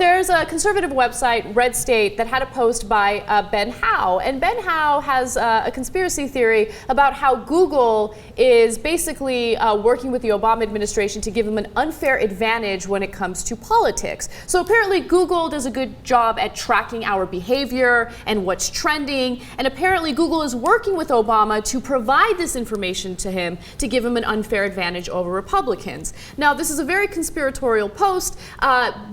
there's a conservative website, RedState, that had a post by Ben Howe. And Ben Howe has a conspiracy theory about how Google is basically working with the Obama administration to give them an unfair advantage when it comes to politics. So apparently Google does a good job at tracking our behavior and what's trending. And apparently Google is working with Obama to provide this information to him to give him an unfair advantage over Republicans. Now, this is a very conspiratorial post.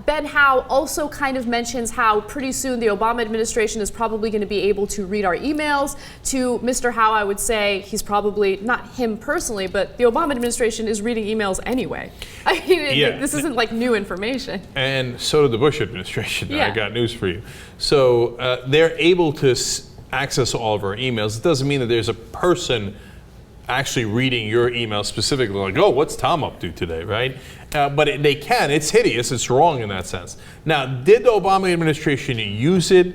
Ben Howe also kind of mentions how pretty soon the Obama administration is probably going to be able to read our emails. To Mr. Howe, I would say he's probably, not him personally, but the Obama administration is reading emails anyway. I mean, this isn't like new information. And so did the Bush administration. I got news for you. So they're able to access all of our emails. It doesn't mean that there's a person actually reading your email specifically, like, oh, what's Tom up to today, right? But they can. It's hideous. It's wrong in that sense. Now, did the Obama administration use it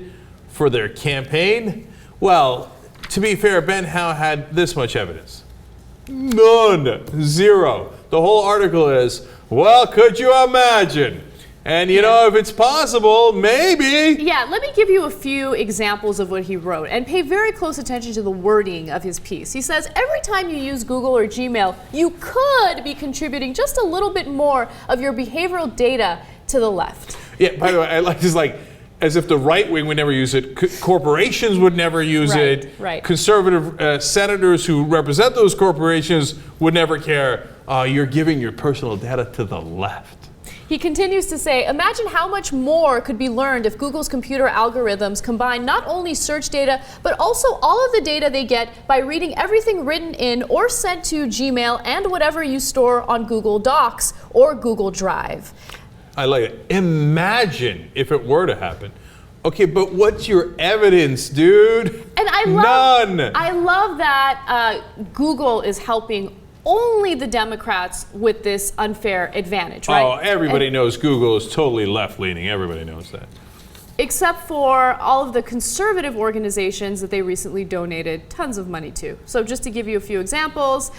for their campaign? Well, to be fair, Ben Howe had this much evidence. None. Zero. The whole article is, well, could you imagine? And you know, if it's possible, maybe. Yeah, let me give you a few examples of what he wrote and pay very close attention to the wording of his piece. He says, every time you use Google or Gmail, you could be contributing just a little bit more of your behavioral data to the left. Yeah, by the way, I like this, like, as if the right wing would never use it, corporations would never use it, conservative senators who represent those corporations would never care. You're giving your personal data to the left. He continues to say, imagine how much more could be learned if Google's computer algorithms combine not only search data, but also all of the data they get by reading everything written in or sent to Gmail and whatever you store on Google Docs or Google Drive. I like it. Imagine if it were to happen. Okay, but what's your evidence, dude? And None. I love that Google is helping only the Democrats with this unfair advantage, right? Oh, everybody knows Google is totally left-leaning. Everybody knows that. Except for all of the conservative organizations that they recently donated tons of money to. So just to give you a few examples,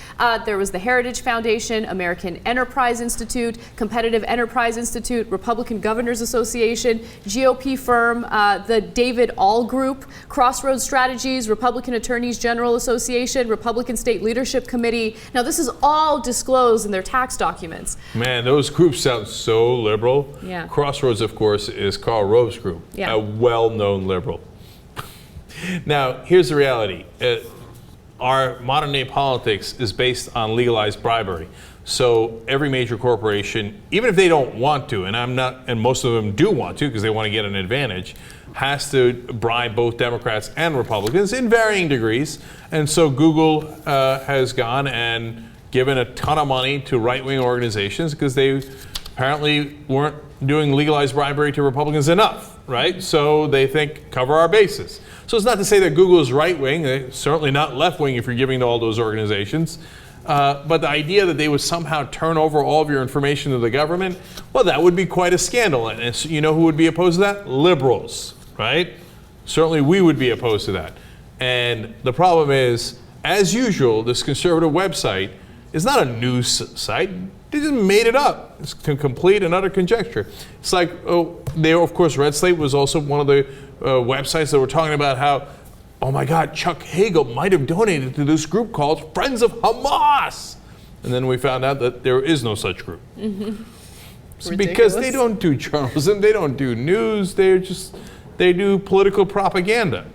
there was the Heritage Foundation, American Enterprise Institute, Competitive Enterprise Institute, Republican Governors Association, GOP firm, the David All Group, Crossroads Strategies, Republican Attorneys General Association, Republican State Leadership Committee. Now this is all disclosed in their tax documents. Man, those groups sound so liberal. Yeah. Crossroads, of course, is Karl Rove's group. Yeah. A well-known liberal. Now, here's the reality. Our modern-day politics is based on legalized bribery. So every major corporation, even if they don't want to, and most of them do want to because they want to get an advantage, has to bribe both Democrats and Republicans in varying degrees. And so Google has gone and given a ton of money to right-wing organizations because they apparently weren't doing legalized bribery to Republicans enough, right? So they think, cover our bases. So it's not to say that Google is right-wing, certainly not left-wing if you're giving to all those organizations. But the idea that they would somehow turn over all of your information to the government, well, that would be quite a scandal. And you know who would be opposed to that? Liberals, right? Certainly we would be opposed to that. And the problem is, as usual, this conservative website is not a news site. They just made it up. It's complete and utter conjecture. It's like, of course, RedState was also one of the websites that were talking about how, oh my God, Chuck Hagel might have donated to this group called Friends of Hamas. And then we found out that there is no such group. It's because they don't do journalism, they don't do news, they do political propaganda.